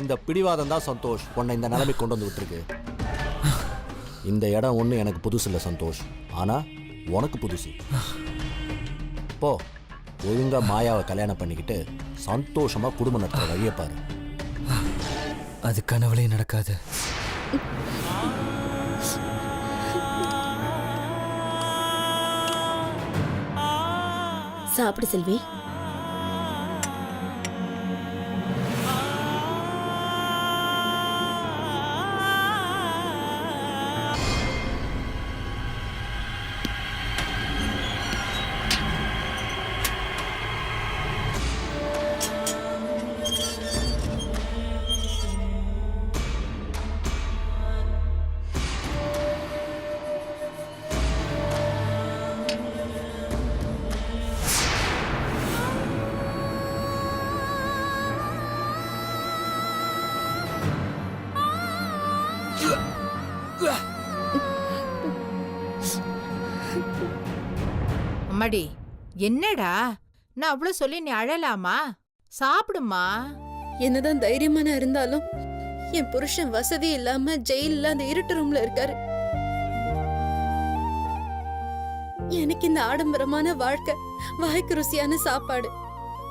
இந்த பிடிவாதம் தான் சந்தோஷ் உன்னை இந்த நிலைமை கொண்டு வந்து விட்டுருக்கு. இந்த இடம் ஒன்று எனக்கு புதுசு இல்லை சந்தோஷ், ஆனால் உனக்கு புதுசு. போ, ஒழுங்கா மாயாவை கல்யாணம் பண்ணிக்கிட்டு சந்தோஷமா குடும்பம் நடத்துற வழியை பாரு. அது கனவுலே நடக்காது. சாப்பிடு செல்வி. அம்மாடி, என்னடா நான் அவ்வளவு சொல்லி நீ அழலாமா? சாப்பிடுமா. என்னதான் தைரியமான இருந்தாலும் என் புருஷன் வசதி இல்லாம ஜெயில அந்த இருட்டு ரூம்ல இருக்காரு. எனக்கு இந்த ஆடம்பரமான வாழ்க்கை, வாய்க்கு ருசியான சாப்பாடு,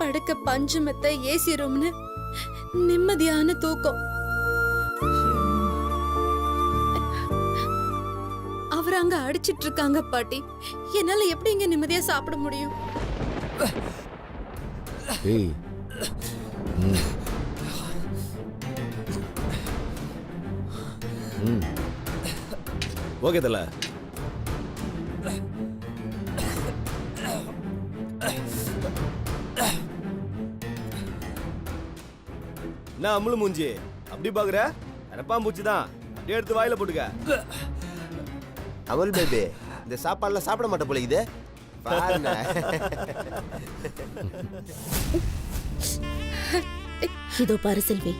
படுக்க பஞ்சு மெத்த, ஏசி ரூம்னு நிம்மதியான தூக்கம். அவர் அங்க அடிச்சிட்டு இருக்காங்க பாட்டி. என்னால எப்படி இங்க நிம்மதியா சாப்பிட முடியும்? ஏய், ஓகே தல. நான் அமுழு மூஞ்சி அப்படி பாக்குற? அரப்பாம்பூச்சி தான், அப்படியே எடுத்து வாயில போட்டுக்க. அமுல் பேபி, இந்த சாப்பாடுலாம் சாப்பிட மாட்டேன் போல இது. இதோ பாரு செல்வி,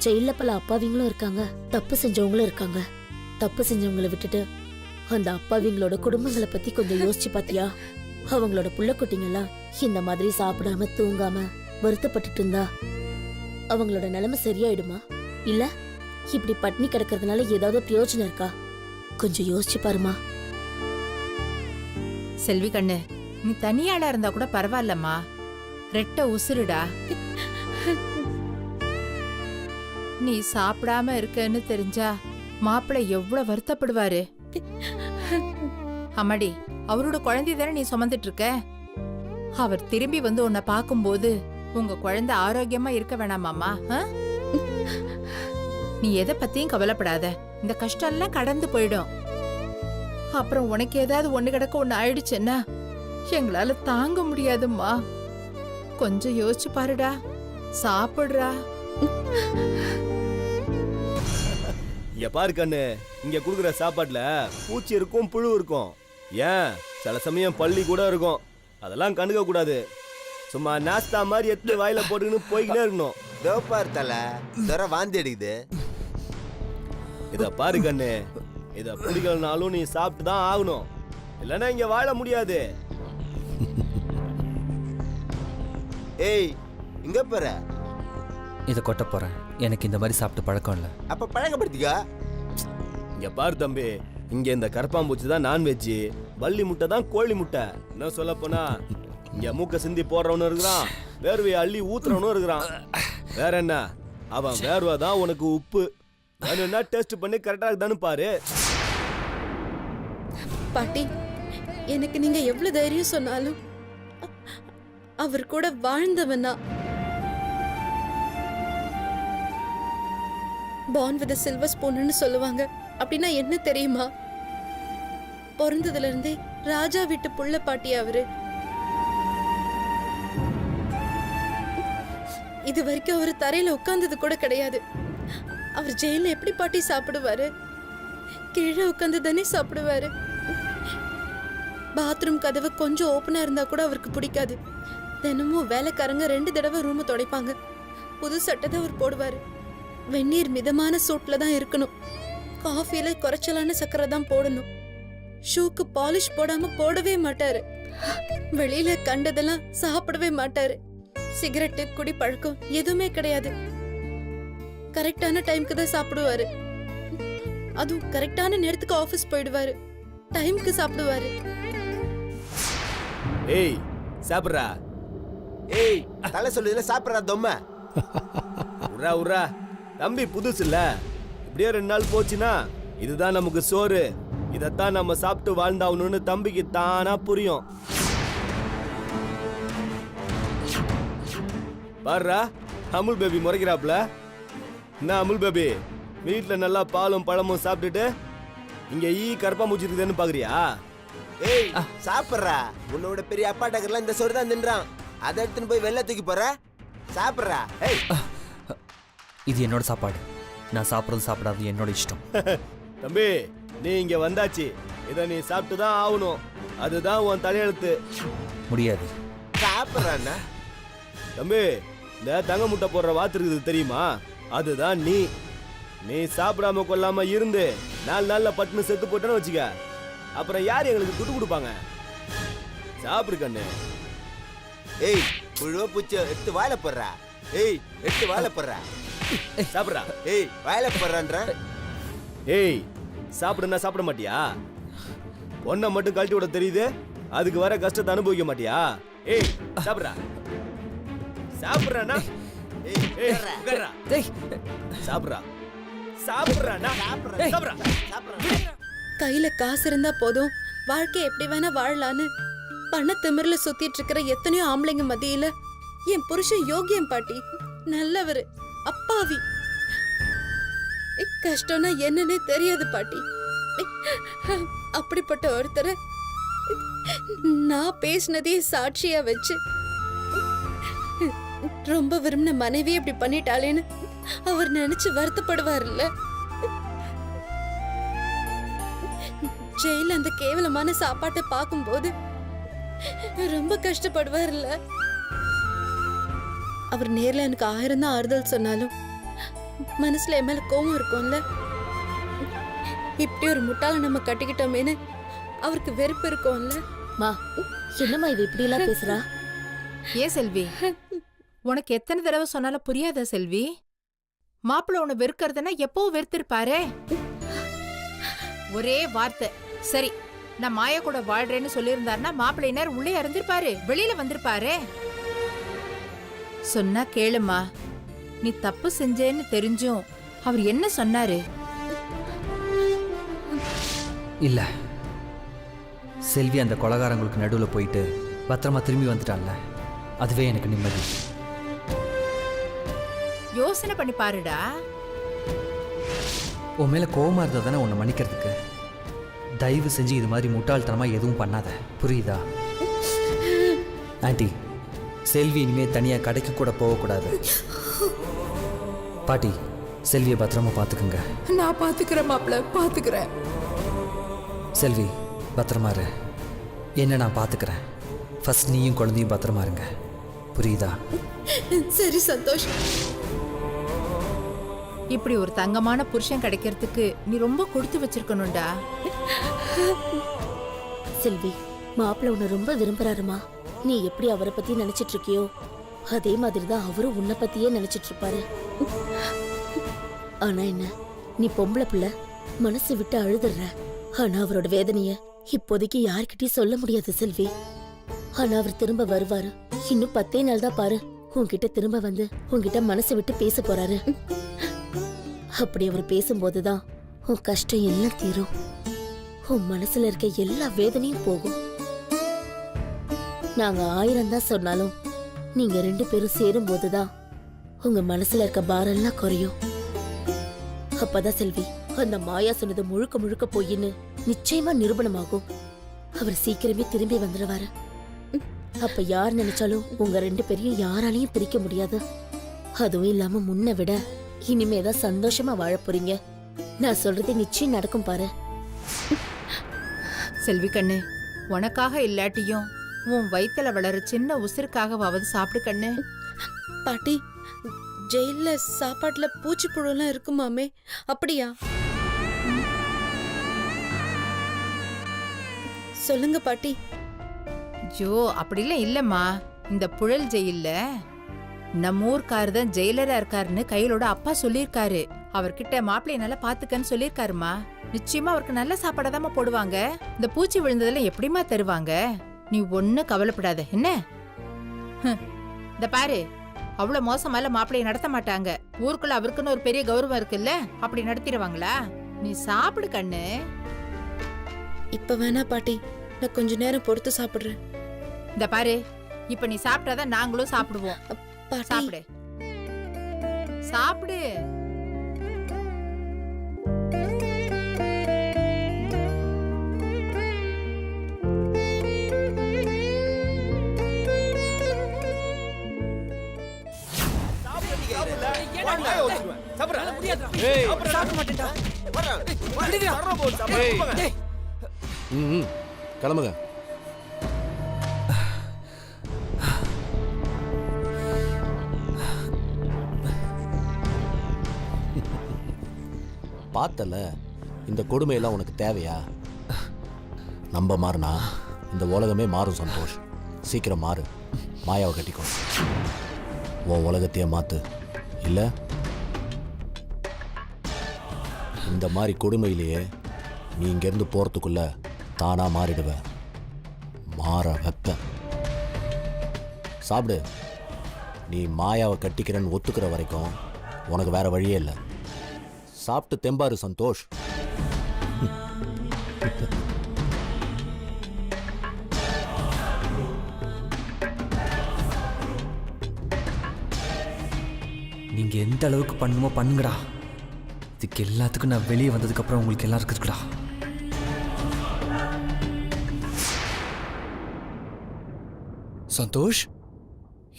ஜெயில பல அப்பாவிங்களும் இருக்காங்க, தப்பு செஞ்சவங்களும் இருக்காங்க. தப்பு செஞ்சவங்களை விட்டுட்டு அந்த அப்பாவிங்களோட குடும்பங்களை பத்தி கொஞ்சம் யோசிச்சு பாத்தியா? அவங்களோட புள்ள குட்டிங்கெல்லாம் இந்த மாதிரி சாப்பிடாம தூங்காம வருத்தப்பட்டுட்டு இருந்தா அவங்களோட நிலைமை சரியாயிடுமா? இல்ல இப்படி பட்னி கிடக்கிறதுனால ஏதாவது பிரயோஜனம் இருக்கா? கொஞ்சம் யோசிச்சு பாருமா. செல்வி கண்ணு, நீ தனியாளா இருந்தா கூட பரவாயில்லம்மா. ரெட்ட உசுருடா. நீ சாப்பிடாம இருக்கன்னு தெரிஞ்சா மாப்பிள்ளை எவ்வளவு வருத்தப்படுவாரு. அம்மாடி, அவரோட குழந்தை தானே நீ சுமந்துட்டு இருக்க. அவர் திரும்பி வந்து உன்னை பார்க்கும்போது உங்க குழந்தை ஆரோக்கியமா இருக்க வேணாமாமா? நீ எதை பத்தியும் கவலைப்படாத. இந்த கஷ்டம் எல்லாம் கடந்து போயிடும். அப்புறம் உனக்கு ஏதாவது ஒண்ணு கிடக்க ஒண்ணு ஆயிடுச்சுன்னா எங்களால தாங்க முடியாதும்மா. கொஞ்சம் யோசிச்சு பாருடா. சாப்பிடுறா. இங்க பாரு கண்ணு, இங்க குடுக்குற சாப்பாட்டுல பூச்சி இருக்கும், புழு இருக்கும், ஏன் சில சமயம் பள்ளி கூட இருக்கும். அதெல்லாம் கண்டுக்க கூடாது. சும்மா நாஸ்தா மாதிரி எடுத்து வாயில போட்டுக்கின்னு போய்கிட்டே இருக்கணும். தோப்பார் தலை துறை வாந்தி அடிக்குது. இத பாரு கண்ணு, இத பிடிக்கலனாலும் நீ சாப்பிட்டு தான் ஆகணும், இல்லைன்னா இங்க வாழ முடியாது. ஏய், இங்க போற? இதை கொட்ட போறேன். எனக்கு இந்த மாதிரி சாப்பிட்டு பழக்கம் இல்லை. அப்ப பழக்கப்படுத்திக்க. இங்க பாரு தம்பி, இங்க இந்த கரப்பாம்பூச்சி தான் நான்வெஜ், பள்ளி முட்டை தான் கோழி முட்டை. என்ன சொல்ல போனா இங்க மூக்க சிந்தி போடுறவனும் இருக்கிறான், வேர்வையை அள்ளி ஊத்துறவனும் இருக்கிறான். வேற என்ன, அவன் வேர்வை தான் உனக்கு உப்பு. வேணும்னா டெஸ்ட் பண்ணி கரெக்டா இருக்குதான்னு பாரு. பாட்டி, எனக்கு நீங்க எவ்வளவு தைரியம் சொன்னாலும் அவர் கூட வாழ்ந்தவனா. பார்ன் வித் சில்வர் ஸ்பூன்னு சொல்லுவாங்க. அப்படின்னா என்ன தெரியுமா? பிறந்ததுல இருந்தே ராஜா வீட்டு புள்ள பாட்டி அவரு. இது வரைக்கும் அவரு தரையில உட்கார்ந்தது கூட கிடையாது. அவர் ஜெயில எப்படி பாட்டி சாப்பிடுவாரு? கீழே உட்கார்ந்து தானே சாப்பிடுவாரு. பாத்ரூம் கதவு கொஞ்சம் ஓப்பனா இருந்தா கூட அவருக்கு பிடிக்காது. தினமும் வேலைக்காரங்க 2 தடவை ரூமை துடைப்பாங்க. புது சட்டை தான் அவர் போடுவாரு. வெந்நீர் மிதமான சூட்ல தான் இருக்கணும். காஃபில குறைச்சலான சக்கரை தான் போடணும். ஷூக்கு பாலிஷ் போடாம போடவே மாட்டாரு. வெளியில கண்டதெல்லாம் சாப்பிடவே மாட்டாரு. சிகரெட்டு, குடி பழக்கம் எதுவுமே கிடையாது. கரெக்டான டைம்க்கு தான் சாப்பிடுவாரு. அதுவும் கரெக்டான நேரத்துக்கு ஆபீஸ் போயிடுவாரு. டைம்க்கு சாப்பிடுவாரு. ஏய் சாப்பிட்றா. ஏய் தலை சொல்லுதுல சாப்பிட்றா தொம்மை. உர்ரா உர்ரா. தம்பி புதுசு இல்ல, இப்படியே 2 நாள் போச்சுன்னா இதுதான் நமக்கு சோறு, இதைத்தான் நம்ம சாப்பிட்டு வாழ்ந்தாகணும்னு தம்பிக்கு தானா புரியும். பாருடா அமுல் பேபி முறைக்கிறாப்ல. என்ன அமுல் பேபி, வீட்டுல நல்லா பாலும் பழமும் சாப்பிட்டுட்டு இங்க கருப்பாம்பூச்சி இருக்குதுன்னு பாக்குறியா? ஏய் சாப்பிட்றா. உன்னோட பெரிய அப்பா டக்கர்லாம் இந்த சோறு தான் தின்றான். அதை எடுத்துன்னு போய் வெளில தூக்கி போற. சாப்பிட்றா. ஏய் இது என்னோட சாப்பாடு. நான் சாப்பிட்றது சாப்பிடாது என்னோட இஷ்டம். தம்பி நீ இங்க வந்தாச்சு, இதை நீ சாப்பிட்டு தான் ஆகணும். அதுதான் உன் தலையெழுத்து. முடியாது. சாப்பிட்றான்னா தம்பி, இந்த தங்க முட்டை போடுற வாத்து இருக்குது தெரியுமா? அதுதான் நீ. நீ சாப்பிடாம கொள்ளாம இருந்து 4 நாள்ல பட்டுன்னு செத்து போட்டேன்னு வச்சுக்க, அப்புறம் யார் எங்களுக்கு துட்டு கொடுப்பாங்க? சாப்பிடு கண்ணு. ஏய் புழுவ பூச்சி எடுத்து வாயில போடுறா. ஏய் எடுத்து வாயில போடுறா. சாப்பிட்றா. ஏய் வாயில போடுறான்ற. ஏய் சாப்பிடுனா சாப்பிட மாட்டியா? ஒன்றை மட்டும் கழட்டி விட தெரியுது, அதுக்கு வர கஷ்டத்தை அனுபவிக்க மாட்டியா? ஏய் சாப்பிட்றா. சாப்பிட்றானா? ஏய் ஏய் உட்கார்றா. உட்கார்றா. ஏய், சாப்பிட்றா. சாப்பிட்றானா? சாப்பிட்றா. கையில காசு இருந்தா போதும், வாழ்க்கை எப்படி வேணா வாழலான்னு பண திமிர்ல சுத்திட்டு இருக்கிற எத்தனையோ ஆம்பளைங்க மத்தியில என் புருஷன் யோகியம் பாட்டி நல்லவரு, அப்பாவி. கஷ்டம்னா என்னன்னே தெரியாது பாட்டி. அப்படிப்பட்ட ஒருத்தரை நான் பேசினதே சாட்சியா வச்சு ரொம்ப விரும்பின மனைவி இப்படி பண்ணிட்டாளேன்னு அவர் நினைச்சு வருத்தப்படுவார்ல. ஜெயில அந்த கேவலமான சாப்பாட்டை பார்க்கும்போது ரொம்ப கஷ்டப்படுவார்ல. அவர் நேர்ல எனக்கு 1000 தான் ஆறுதல் சொன்னாலும் மனசுல என் மேல கோவம் இருக்கும்ல. இப்படி ஒரு முட்டாள நம்ம கட்டிக்கிட்டோமேனு அவருக்கு வெறுப்பு இருக்கும்ல. மா என்னம்மா இவ இப்படி எல்லாம் பேசுறா? ஏன் செல்வி, உனக்கு எத்தனை தடவை சொன்னாலும் புரியாதா செல்வி? மாப்பிள்ள உன்னை வெறுக்கிறதுனா எப்பவும் வெறுத்திருப்பாரே. ஒரே வார்த்தை, சரி நான் மாயா கூட வாழ்றேன்னு சொல்லியிருந்தாருன்னா மாப்பிள்ளை நேரம் உள்ளே இறந்திருப்பாரு, வெளியில வந்திருப்பாரே. சொன்னா கேளுமா, நீ தப்பு செஞ்சேன்னு தெரிஞ்சும் அவர் என்ன சொன்னாரு? இல்ல, செல்வி அந்த கொலகாரங்களுக்கு நடுவில் போயிட்டு பத்திரமா திரும்பி வந்துட்டான்ல, அதுவே எனக்கு நிம்மதி. யோசனை பண்ணி பாருடா. உன் மேல கோவமா இருந்தா தானே உன்னை மன்னிக்கிறதுக்கு. தயவு செஞ்சு இது மாதிரி முட்டாள்தனமா எதுவும் பண்ணாத, புரியுதா? ஆண்டி, செல்வி இனிமே தனியா கடைக்கு கூட போகக்கூடாது. பாட்டி, செல்வியை பத்திரமா பார்த்துக்குங்க. நான் பாத்துக்கிறேன் மாப்பிள்ள, பாத்துக்கிறேன். செல்வி பத்திரமா இரு, என்ன நான் பார்த்துக்கிறேன். ஃபர்ஸ்ட் நீயும் குழந்தையும் பத்திரமா இருங்க, புரியுதா? சரி சந்தோஷ். இப்படி ஒரு தங்கமான புருஷன் கிடைக்கிறதுக்கு நீ ரொம்ப கொடுத்து வச்சிருக்கணும்டா. செல்வி, மாப்பிள்ள உன்னை ரொம்ப விரும்புறாருமா. நீ எப்படி அவரை பத்தி நினைச்சிட்டு இருக்கியோ அதே மாதிரிதான் அவரும் உன்னை பத்தியே நினைச்சிட்டு இருப்பாரு. ஆனா என்ன, நீ பொம்பளை பிள்ளை, மனசு விட்டு அழுதுற. ஆனா அவரோட வேதனைய இப்போதைக்கு யார்கிட்டயும் சொல்ல முடியாது செல்வி. ஆனா அவர் திரும்ப வருவாரு. இன்னும் 10 நாள் தான் பாரு, உன்கிட்ட திரும்ப வந்து உன்கிட்ட மனசு விட்டு பேச போறாரு. அப்படி அவர் பேசும்போதுதான் உன் கஷ்டம் எல்லாம் தீரும், உன் மனசுல இருக்க எல்லா வேதனையும் போகும். நாங்க 1000 தான் சொன்னாலும் நீங்க 2 பேரும் சேரும் போதுதான் உங்க மனசுல இருக்க பாரெல்லாம் குறையும். அப்பதான் செல்வி, அந்த மாயா சொன்னது முழுக்க முழுக்க பொய்ன்னு நிச்சயமா நிரூபணமாகும். அவர் சீக்கிரமே திரும்பி வந்துடுவாரு. அப்ப யார் நினைச்சாலும் உங்க 2 பேரையும் யாராலையும் பிரிக்க முடியாது. அதுவும் இல்லாம முன்ன விட இனிமேதான் சந்தோஷமா வாழ போறீங்க. நான் சொல்றது நிச்சயம் நடக்கும் பாரு. செல்வி கண்ணு, உனக்காக இல்லாட்டியும் உன் வயித்துல வளர சின்ன உசிருக்காகவாவது சாப்பிடு கண்ணு. பாட்டி, ஜெயில சாப்பாட்டுல பூச்சி புழுலாம் இருக்குமாமே, அப்படியா? சொல்லுங்க பாட்டி. ஜோ, அப்படிலாம் இல்லம்மா. இந்த புழல் ஜெயில்ல நம்ம ஊர்க்காரு தான் ஜெயிலரா இருக்காருன்னு கையிலோட அப்பா சொல்லியிருக்காரு. அவர்கிட்ட மாப்பிள்ளைய நல்லா பாத்துக்கன்னு சொல்லியிருக்காருமா. நிச்சயமா அவருக்கு நல்ல சாப்பாடாதாம்மா போடுவாங்க. இந்த பூச்சி விழுந்ததெல்லாம் எப்படிமா தருவாங்க? நீ ஒன்னும் கவலைப்படாத என்ன. இந்த பாரு, அவ்வளவு மோசமால மாப்பிள்ளைய நடத்த மாட்டாங்க. ஊருக்குள்ள அவருக்குன்னு ஒரு பெரிய கௌரவம் இருக்குல்ல, அப்படி நடத்திடுவாங்களா? நீ சாப்பிடு கண்ணு. இப்ப வேணா பாட்டி, நான் கொஞ்ச நேரம் பொறுத்து சாப்பிடுறேன். இந்த பாரு, இப்ப நீ சாப்பிட்டாதான் நாங்களும் சாப்பிடுவோம். பாட்டி, சாப்பிடு சாப்பிடு. ம் கிளம்புங்க. பார்த்தல, இந்த கொடுமையெல்லாம் உனக்கு தேவையா? நம்ப மாறினா இந்த உலகமே மாறும் சந்தோஷ். சீக்கிரம் மாறு, மாயாவை கட்டிக்கோ. உன் உலகத்தையே மாத்து. இல்லை இந்த மாதிரி கொடுமையிலேயே நீ இங்கேருந்து போகிறதுக்குள்ள தானா மாறிடுவ. மாற வைப்ப. சாப்பிடு. நீ மாயாவை கட்டிக்கிறன்னு ஒத்துக்கிற வரைக்கும் உனக்கு வேற வழியே இல்லை. சாப்பிட்டு தெம்பாரு சந்தோஷ். நீங்க எந்த அளவுக்கு பண்ணுமோ பண்ணுங்கடா. இதுக்கு எல்லாத்துக்கும் நான் வெளியே வந்ததுக்கு அப்புறம் உங்களுக்கு எல்லாருக்கும் இருக்குடா. சந்தோஷ்,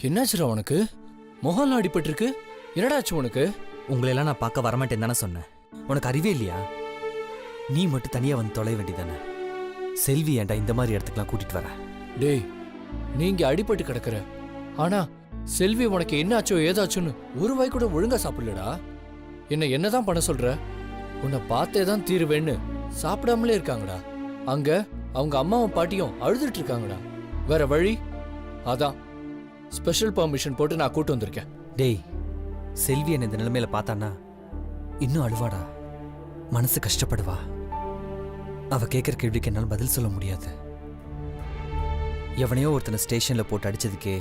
என்னாச்சுடா உனக்கு? முகம்லாம் அடிபட்டிருக்கு. என்னடாச்சு உனக்கு? உங்களெல்லாம் நான் பார்க்க வரமாட்டேன்னு தானே சொன்னேன். உனக்கு அறிவே இல்லையா? நீ மட்டும் தனியா வந்து தொலை வேண்டியதானே. செல்வி ஏன்டா இந்த மாதிரி இடத்துக்குலாம் கூட்டிட்டு வர? டேய், நீங்க அடிபட்டு கிடக்குற. ஆனா செல்வி உனக்கு என்னாச்சோ ஏதாச்சுன்னு ஒரு வாய் கூட ஒழுங்கா சாப்பிடலடா. என்னதான் பண்ண சொல்ற? உன்னை பார்த்தே தான் தீருவேன்னு சாப்பிடாமலே இருக்காங்கடா. அங்க அவங்க அம்மாவும் பாட்டியும் அழுதுட்டு இருக்காங்கடா. வேற வழி? அதான் ஸ்பெஷல் பெர்மிஷன் போட்டு நான் கூட்டு வந்திருக்கேன். டேய், செல்வி என்ன இந்த நிலைமையில பார்த்தானா இன்னும் அழுவாடா. மனசு கஷ்டப்படுவா. அவ கேட்குற கேள்விக்கு என்னால் பதில் சொல்ல முடியாது. எவனையோ ஒருத்தனை ஸ்டேஷன்ல போட்டு அடிச்சதுக்கே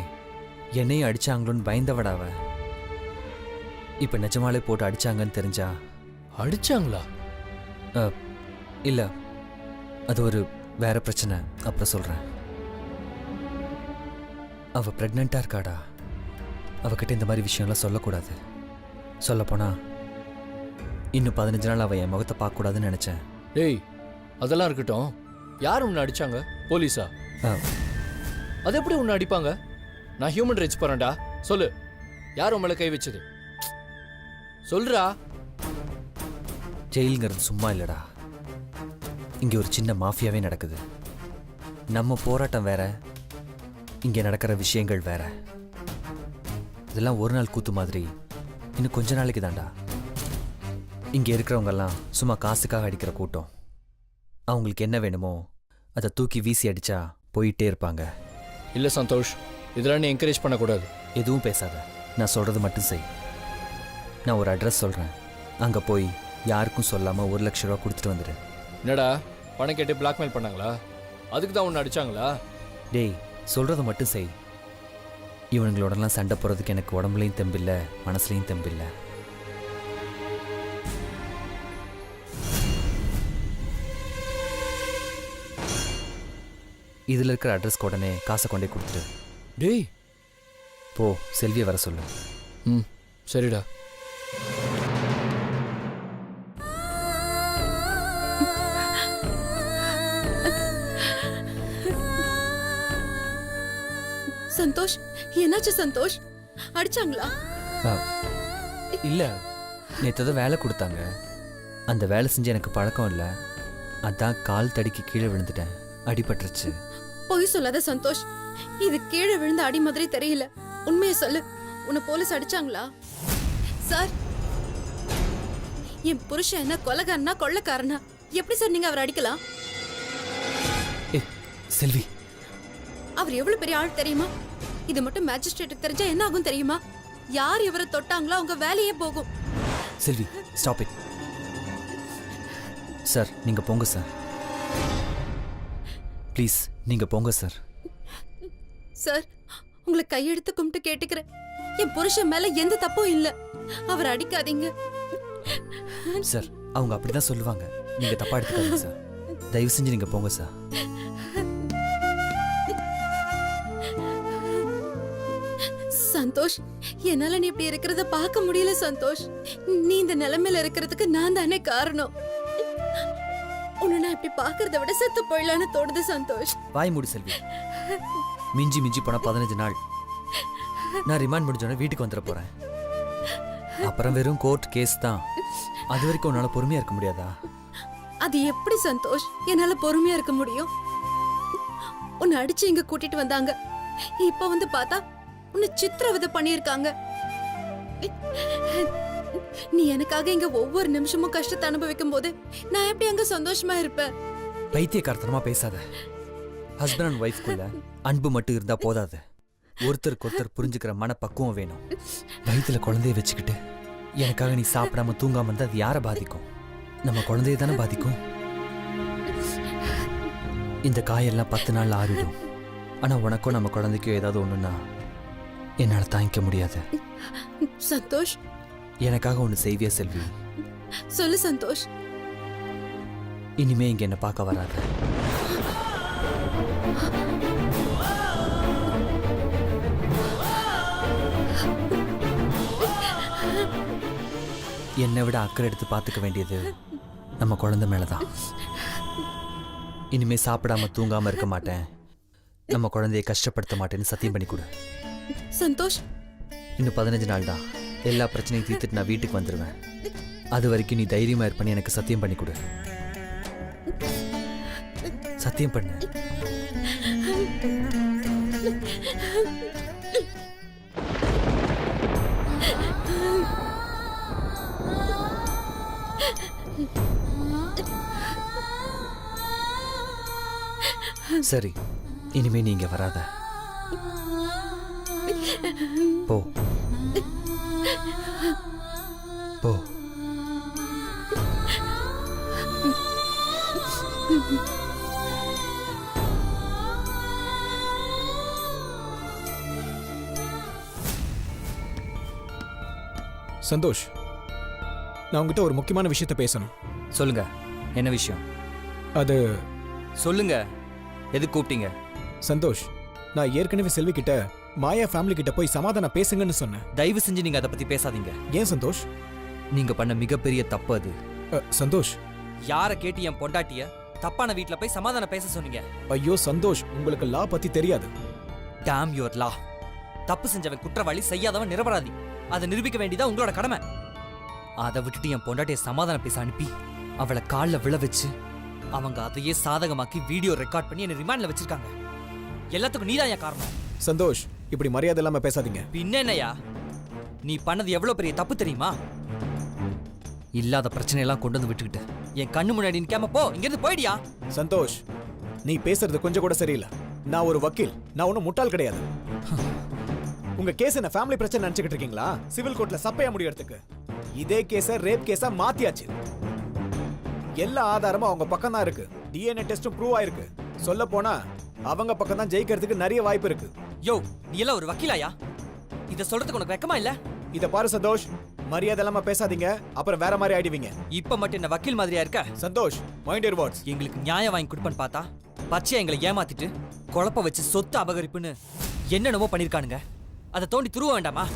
என்னையும் அடிச்சாங்களோன்னு பயந்தவடா அவ. இப்ப நிஜமாலே போட்டு அடிச்சாங்கன்னு தெரிஞ்சா. அடிச்சாங்களா? இல்ல, அது ஒரு வேற பிரச்சனை. அப்புறம் சொல்றேன். அவ பிரெக்னெண்டா இருக்காடா. அவகிட்ட இந்த மாதிரி விஷயம்லாம் சொல்லக்கூடாது. சொல்லப்போனா இன்னும் 15 நாள் அவ என் முகத்தை பார்க்கக்கூடாதுன்னு நினைச்சேன். டேய், அதெல்லாம் இருக்கட்டும். யார் உன்னை அடிச்சாங்க? போலீஸா? அது எப்படி உன்னை அடிப்பாங்க? நான் ஹியூமன் ரைட்ஸ் போறேன்டா. சொல்லு, யார் உன் மேல கை வச்சது? சொல்றா. ஜெயிலுங்கிறது சும்மா இல்லடா. இங்க ஒரு சின்ன மாஃபியாவே நடக்குது. நம்ம போராட்டம் வேற, இங்க நடக்கிற விஷயங்கள் வேற. இதெல்லாம் ஒரு நாள் கூத்து மாதிரி. இன்னும் கொஞ்ச நாளைக்கு தான்டா. இங்க இருக்கிறவங்கெல்லாம் சும்மா காசுக்காக அடிக்கிற கூட்டம். அவங்களுக்கு என்ன வேணுமோ அதை தூக்கி வீசி அடிச்சா போயிட்டே இருப்பாங்க. இல்ல சந்தோஷ், இதெல்லாம் நீ என்கரேஜ் பண்ணக்கூடாது. எதுவும் பேசாத, நான் சொல்றது மட்டும் செய். நான் ஒரு அட்ரஸ் சொல்றேன், அங்க போய் யாருக்கும் சொல்லாம 1 லட்சம் ரூபா கொடுத்துட்டு வந்துடு. என்னடா, பணம் கேட்டு பிளாக்மெயில் பண்ணாங்களா? அதுக்கு தான் உன்னை அடிச்சாங்களா? டேய், சொல்றத மட்டும் செய். இவனுங்களோடலாம் சண்டை போறதுக்கு எனக்கு உடம்புலையும் தெம்பில்ல, மனசுலையும் தெம்பில்ல. இதுல இருக்கிற அட்ரஸ்க்கு உடனே காசை கொண்டே கொடுத்துரு. டேய், போ, செல்வியை வர சொல்லு. ம், சரிடா. சந்தோஷ், என்னாச்சு சந்தோஷ்? அடிச்சாங்களா? இல்ல, நேற்று தான் வேலை கொடுத்தாங்க. அந்த வேலை செஞ்சு எனக்கு பழக்கம் இல்லை. அதான் கால் தடிக்கு கீழே விழுந்துட்டேன், அடிபட்டுருச்சு. பொய் சொல்லாத சந்தோஷ். இது கீழே விழுந்த அடி மாதிரி தெரியல. உண்மையை சொல்லு, உன்னை போலீஸ் அடிச்சாங்களா? சார், என் புருஷன் என்ன கொலைகாரனா கொள்ளைக்காரனா? எப்படி சார் நீங்க அவரை அடிக்கலாம்? செல்வி, அவர் எவ்வளவு பெரிய ஆள் தெரியுமா? இது மட்டும் மேஜிஸ்ட்ரேட்டுக்கு தெரிஞ்சா என்ன ஆகும் தெரியுமா? யார் இவரை தொட்டாங்களோ அவங்க வேலையே போகும். செல்வி ஸ்டாப் இட். சார் நீங்க போங்க சார், ப்ளீஸ் நீங்க போங்க சார். சார் உங்களை கையெடுத்து கும்பிட்டு கேட்டுக்கிறேன், என் புருஷன் மேல எந்த தப்பும் இல்ல, அவர் அடிக்காதீங்க. சார் அவங்க அப்படிதான் சொல்லுவாங்க, நீங்க தப்பா எடுத்துக்காதீங்க சார். தயவு செஞ்சு நீங்க போங்க சார். சந்தோஷ், என்னால நீ இப்படி இருக்கிறத பார்க்க முடியல சந்தோஷ். நீ இந்த நிலைமையில இருக்கிறதுக்கு நான் தானே காரணம். உன்னை நான் இப்படி பாக்குறத விட செத்து போயிடலான்னு தோணுது சந்தோஷ். வாய் மூடு செல்வி. மிஞ்சி மிஞ்சி போன 15 நாள். நான் ரிமாண்ட் முடிஞ்சோடனே வீட்டுக்கு வந்துட போறேன். அப்புறம் வெறும் கோர்ட் கேஸ் தான். அது வரைக்கும் உன்னால பொறுமையா இருக்க முடியாதா? அது எப்படி சந்தோஷ் என்னால பொறுமையா இருக்க முடியும்? உன்னை அடிச்சு இங்க கூட்டிட்டு வந்தாங்க, இப்ப வந்து பார்த்தா உன்னை சித்திரவதை பண்ணியிருக்காங்க. நீ எனக்காக இங்க ஒவ்வொரு நிமிஷமும் கஷ்டத்தை அனுபவிக்கும் போது நான் எப்படி அங்க சந்தோஷமா இருப்பேன்? பைத்தியக்காரத்தனமா பேசாத. ஹஸ்பண்ட் அண்ட் ஒய்ஃப்குள்ள அன்பு மட்டும் இருந்தா போதாது, ஒருத்தருக்கு ஒருத்தர் புரிஞ்சுக்கிற மனப்பக்குவம் வேணும். வயித்துல குழந்தைய வச்சுக்கிட்டு எனக்காக நீ சாப்பிடாம தூங்காம இருந்தா அது யாரை பாதிக்கும்? நம்ம குழந்தைய தானே பாதிக்கும். இந்த காயெல்லாம் 10 நாள்ல ஆறிடும். ஆனா உனக்கும் நம்ம குழந்தைக்கும் ஏதாவது ஒண்ணுன்னா என்னால தாங்கிக்க முடியாது. சந்தோஷ் எனக்காக ஒண்ணு செய்வியா செல்வி? சொல்லு சந்தோஷ். இனிமே இங்க என்ன பார்க்க வராத. என்னை விட அக்கறை எடுத்து பார்த்துக்க வேண்டியது நம்ம குழந்தை மேலதான். இனிமே சாப்பிடாம தூங்காம இருக்க மாட்டேன், நம்ம குழந்தைய கஷ்டப்படுத்த மாட்டேன்னு சத்தியம் பண்ணி கொடு. சந்தோஷ் இன்னும் 15 நாள் தான். எல்லா பிரச்சனையும் தீர்த்துட்டு நான் வீட்டுக்கு வந்துடுவேன். அது வரைக்கும் நீ தைரியமா இருப்பேன்னு எனக்கு சத்தியம் பண்ணி கொடு. சத்தியம் பண்ணு. சரி, இனிமே நீங்க வராத. போ போ. சந்தோஷ், நான் உங்ககிட்ட ஒரு முக்கியமான விஷயத்த பேசணும். சொல்லுங்க, என்ன விஷயம்? அது சொல்லுங்க, எது கூப்பிட்டீங்க? சந்தோஷ், நான் ஏற்கனவே செல்வி கிட்ட மாயா ஃபேமிலி கிட்ட போய் சமாதானம் பேசுங்கன்னு சொன்னேன். தயவு செஞ்சு நீங்க அதை பத்தி பேசாதீங்க. ஏன் சந்தோஷ்? நீங்க பண்ண மிகப்பெரிய தப்பு அது. சந்தோஷ், யார கேட்டு என் பொண்டாட்டிய தப்பான வீட்ல போய் சமாதானம் பேச சொன்னீங்க? ஐயோ சந்தோஷ், உங்களுக்கு லா பத்தி தெரியாது. டாம் யுவர் லா. தப்பு செஞ்சவன் குற்றவாளி, செய்யாதவன் நிரபராதி. அதை நிரூபிக்க வேண்டியதா உங்களோட கடமை. அதை விட்டுட்டு என் பொண்டாட்டிய சமாதானம் பேச அனுப்பி அவளை காலில் விழ வச்சு அவங்க அதையே சாதகமாக்கி வீடியோ ரெக்கார்ட் பண்ணி என்ன ரிமாண்ட்ல வச்சிருக்காங்க. எல்லாத்துக்கும் நீதான் என் காரணம். சந்தோஷ், இப்படி மரியாதை இல்லாம பேசாதீங்க. பின்ன என்னையா, நீ பண்ணது எவ்வளவு பெரிய தப்பு தெரியுமா? இல்லாத பிரச்சனையெல்லாம் கொண்டு வந்து விட்டுக்கிட்டு என் கண்ணு முன்னாடி நிக்காம போ, இங்கிருந்து போயிடியா. சந்தோஷ், நீ பேசுறது கொஞ்சம் கூட சரியில்லை. நான் ஒரு வக்கீல், நான் ஒன்னும் முட்டாள் கிடையாது. உங்க கேஸ் என்ன ஃபேமிலி பிரச்சனை நினைச்சுக்கிட்டு இருக்கீங்களா? சிவில் கோர்ட்ல சப்பையா முடியறதுக்கு இதே கேஸ ரேப் கேஸா மாத்தியாச்சு. எல்லா ஆதாரமும் அவங்க பக்கம் தான் இருக்கு. டிஎன்ஏ டெஸ்டும் ப்ரூவ் ஆயிருக்கு. சொல்ல போனா அவங்க பக்கம் தான் ஜெயிக்கிறதுக்கு நிறைய வாய்ப்பு இருக்கு. யோ, நீ எல்லாம் ஒரு வக்கீலாயா? இத சொல்றதுக்கு உனக்கு வெக்கமா இல்ல? இத பாரு சந்தோஷ், மரியாதை இல்லாம பேசாதீங்க, அப்புறம் வேற மாதிரி ஆயிடுவீங்க. இப்ப மட்டும் என்ன வக்கீல் மாதிரியா இருக்க? Santosh, mind your words. எங்களுக்கு நியாயம் வாங்கி கொடுப்பேன்னு பார்த்தா பச்சையா எங்களை ஏமாத்திட்டு குழப்ப வச்சு சொத்து அபகரிப்புன்னு என்னென்னவோ பண்ணிருக்கானுங்க. அதை தோண்டி துருவ வேண்டாமா?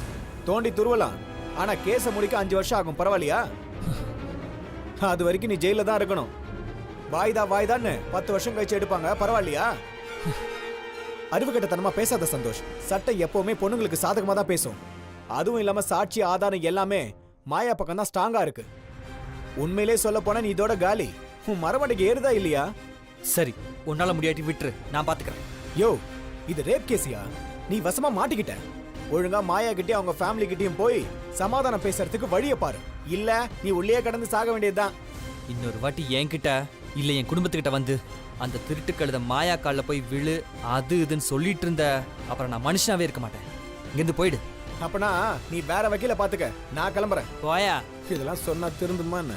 தோண்டி துருவலாம், ஆனா கேஸ முடிக்க 5 வருஷம் ஆகும். பரவாயில்லையா? அது வரைக்கும் நீ ஜெயில தான் இருக்கணும். வாய்தான்னு 10 வருஷம் கழிச்சு எடுப்பாங்க. பரவாயில்லையா? அறிவுகட்டத்தனமா பேசாத சந்தோஷ். சட்டம் எப்பவுமே பொண்ணுங்களுக்கு சாதகமா தான் பேசும். அதுவும் இல்லாம சாட்சி ஆதாரம் எல்லாமே மாயா பக்கம் தான் ஸ்ட்ராங்கா இருக்கு. உண்மையிலே சொல்ல போனா நீ இதோட காலி. உன் மரமடைக்கு ஏறுதா இல்லையா? சரி, உன்னால முடியாட்டி விட்டுரு, நான் பாத்துக்கிறேன். யோ, இது ரேப் கேஸியா? நீ வசமா மாட்டிக்கிட்ட. ஒழுங்கா மாயா கிட்டே அவங்க ஃபேமிலி கிட்டயும் போய் சமாதானம் பேசுறதுக்கு வழியை பாரு. இல்ல நீ உள்ளே கடந்து சாக வேண்டியதுதான். இன்னொரு வாட்டி என்கிட்ட இல்ல என் குடும்பத்துக்கிட்ட வந்து அந்த திருட்டு கழுத மாயா காலில் போய் விழு அது இதுன்னு சொல்லிட்டு இருந்த, அப்புறம் நான் மனுஷனாவே இருக்க மாட்டேன். இங்கிருந்து போயிடு. அப்பனா நீ வேற வக்கீல பாத்துக்க, நான் கிளம்புறேன். போயா. இதெல்லாம் சொன்னா திருந்துமா என்ன?